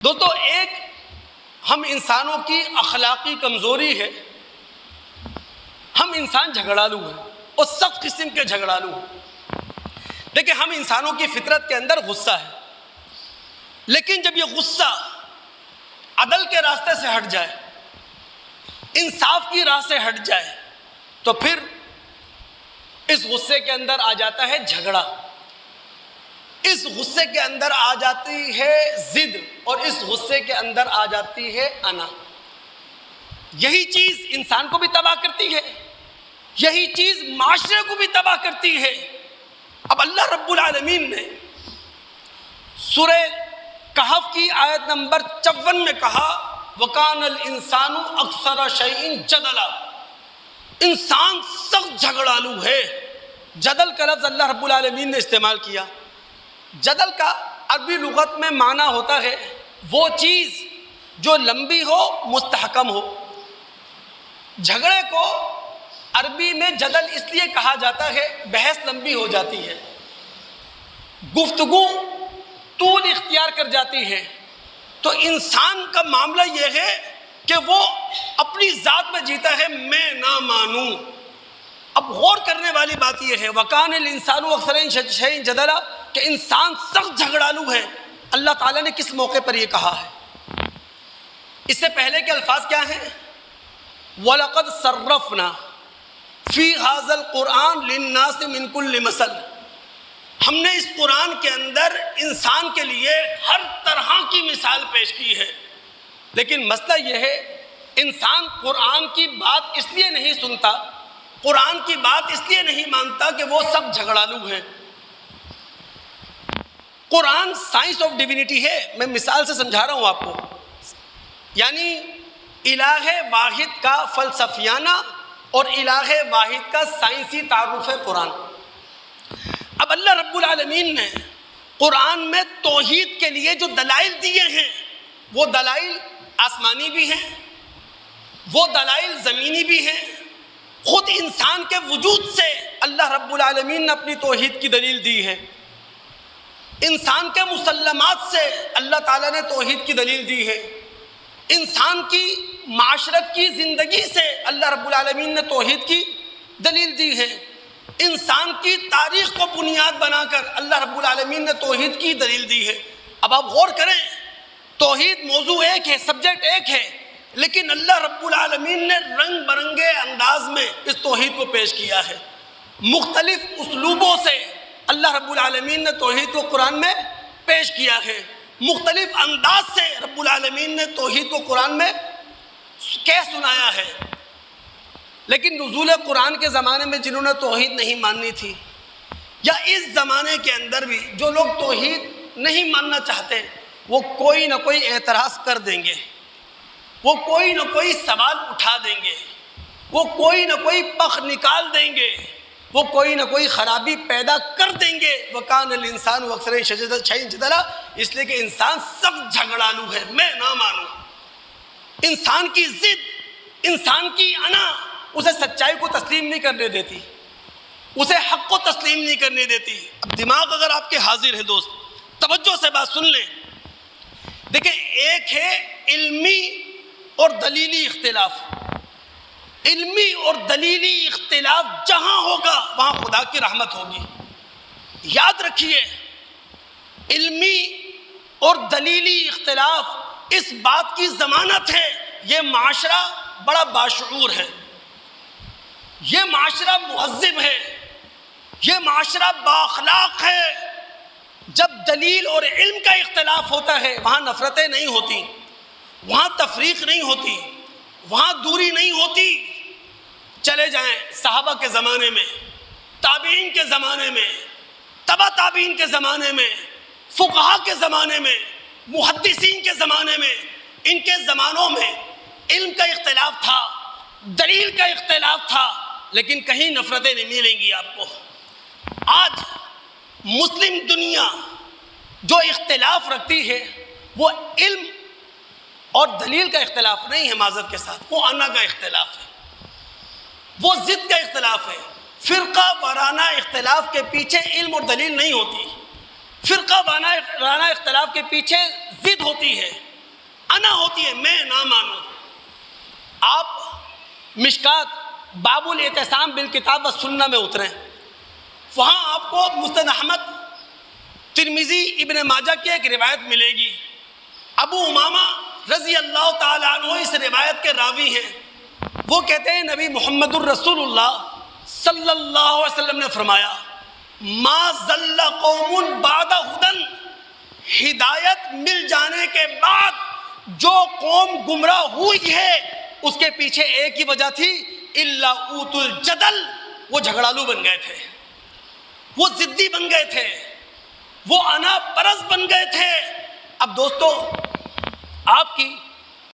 دوستو، ایک ہم انسانوں کی اخلاقی کمزوری ہے، ہم انسان جھگڑالو ہیں اور سخت قسم کے جھگڑالو ہیں۔ دیکھیں، ہم انسانوں کی فطرت کے اندر غصہ ہے، لیکن جب یہ غصہ عدل کے راستے سے ہٹ جائے، انصاف کی راہ سے ہٹ جائے، تو پھر اس غصے کے اندر آ جاتا ہے جھگڑا، اس غصے کے اندر آ جاتی ہے ضد، اور اس غصے کے اندر آ جاتی ہے انا۔ یہی چیز انسان کو بھی تباہ کرتی ہے، یہی چیز معاشرے کو بھی تباہ کرتی ہے۔ اب اللہ رب العالمین نے سورہ کہف کی آیت نمبر 54 میں کہا وَكَانَ الْإِنسَانُ أَكْثَرَ شَيْءٍ جَدَلًا، انسان سخت جھگڑالو ہے۔ جدل کا لفظ اللہ رب العالمین نے استعمال کیا۔ جدل کا عربی لغت میں معنی ہوتا ہے وہ چیز جو لمبی ہو، مستحکم ہو۔ جھگڑے کو عربی میں جدل اس لیے کہا جاتا ہے، بحث لمبی ہو جاتی ہے، گفتگو طول اختیار کر جاتی ہے۔ تو انسان کا معاملہ یہ ہے کہ وہ اپنی ذات میں جیتا ہے، میں نہ مانوں۔ اب غور کرنے والی بات یہ ہے وَكَانَ الْإِنسَانُ أَكْثَرَ شَيْءٍ جَدَلًا، کہ انسان سخت جھگڑالو ہے۔ اللہ تعالیٰ نے کس موقع پر یہ کہا ہے؟ اس سے پہلے کے الفاظ کیا ہیں؟ وَلَقَدْ صَرَّفْنَا فِي هَذَا الْقُرْآنِ لِلنَّاسِ مِنْ كُلِّ مَثَلٍ، ہم نے اس قرآن کے اندر انسان کے لیے ہر طرح کی مثال پیش کی ہے، لیکن مسئلہ یہ ہے انسان قرآن کی بات اس لیے نہیں سنتا، قرآن کی بات اس لیے نہیں مانتا کہ وہ سب جھگڑالو ہیں۔ قرآن سائنس آف ڈیوینٹی ہے، میں مثال سے سمجھا رہا ہوں آپ کو، یعنی الہ واحد کا فلسفیانہ اور الہ واحد کا سائنسی تعارف ہے قرآن۔ اب اللہ رب العالمین نے قرآن میں توحید کے لیے جو دلائل دیے ہیں، وہ دلائل آسمانی بھی ہیں، وہ دلائل زمینی بھی ہیں۔ خود انسان کے وجود سے اللہ رب العالمین نے اپنی توحید کی دلیل دی ہے، انسان کے مسلمات سے اللہ تعالیٰ نے توحید کی دلیل دی ہے، انسان کی معاشرت کی زندگی سے اللہ رب العالمین نے توحید کی دلیل دی ہے، انسان کی تاریخ کو بنیاد بنا کر اللہ رب العالمین نے توحید کی دلیل دی ہے۔ اب آپ غور کریں، توحید موضوع ایک ہے، سبجیکٹ ایک ہے، لیکن اللہ رب العالمین نے رنگ برنگے انداز میں اس توحید کو پیش کیا ہے۔ مختلف اسلوبوں سے اللہ رب العالمین نے توحید کو قرآن میں پیش کیا ہے، مختلف انداز سے رب العالمین نے توحید کو قرآن میں کہہ سنایا ہے۔ لیکن نزول قرآن کے زمانے میں جنہوں نے توحید نہیں ماننی تھی، یا اس زمانے کے اندر بھی جو لوگ توحید نہیں ماننا چاہتے، وہ کوئی نہ کوئی اعتراض کر دیں گے، وہ کوئی نہ کوئی سوال اٹھا دیں گے، وہ کوئی نہ کوئی پخ نکال دیں گے، وہ کوئی نہ کوئی خرابی پیدا کر دیں گے۔ وَكَانَ الْإِنسَانُ أَكْثَرَ شَيْءٍ جَدَلًا، اس لیے کہ انسان سخت جھگڑالو ہے، میں نہ مانوں۔ انسان کی ضد، انسان کی انا اسے سچائی کو تسلیم نہیں کرنے دیتی، اسے حق کو تسلیم نہیں کرنے دیتی۔ اب دماغ اگر آپ کے حاضر ہے دوست، توجہ سے بات سن لیں۔ دیکھیں، ایک ہے علمی اور دلیلی اختلاف۔ علمی اور دلیلی اختلاف جہاں ہوگا وہاں خدا کی رحمت ہوگی۔ یاد رکھیے، علمی اور دلیلی اختلاف اس بات کی ضمانت ہے یہ معاشرہ بڑا باشعور ہے، یہ معاشرہ مہذب ہے، یہ معاشرہ بااخلاق ہے۔ جب دلیل اور علم کا اختلاف ہوتا ہے وہاں نفرتیں نہیں ہوتی، وہاں تفریق نہیں ہوتی، وہاں دوری نہیں ہوتی۔ چلے جائیں صحابہ کے زمانے میں، تابعین کے زمانے میں، تبع تابعین کے زمانے میں، فقہا کے زمانے میں، محدثین کے زمانے میں، ان کے زمانوں میں علم کا اختلاف تھا، دلیل کا اختلاف تھا، لیکن کہیں نفرتیں نہیں ملیں گی آپ کو۔ آج مسلم دنیا جو اختلاف رکھتی ہے وہ علم اور دلیل کا اختلاف نہیں ہے، معذرت کے ساتھ وہ انا کا اختلاف ہے، وہ ضد کا اختلاف ہے۔ فرقہ وارانہ اختلاف کے پیچھے علم اور دلیل نہیں ہوتی، فرقہ وارانہ اختلاف کے پیچھے ضد ہوتی ہے، انا ہوتی ہے میں نہ مانوں. آپ مشکات باب الاعتصام بالکتاب والسنہ میں اتریں، وہاں آپ کو مسند احمد، ترمذی، ابن ماجہ کی ایک روایت ملے گی. ابو امامہ رضی اللہ تعالیٰ عنہ اس روایت کے راوی ہیں. وہ کہتے ہیں نبی محمد الرسول اللہ صلی اللہ علیہ وسلم نے فرمایا ما ضل قوم بعد ہدن، ہدایت مل جانے کے بعد جو قوم گمراہ ہوئی ہے اس کے پیچھے ایک ہی وجہ تھی، الا اوت الجدل، وہ جھگڑالو بن گئے تھے، وہ ضدی بن گئے تھے، وہ انا پرست بن گئے تھے. اب دوستو آپ کی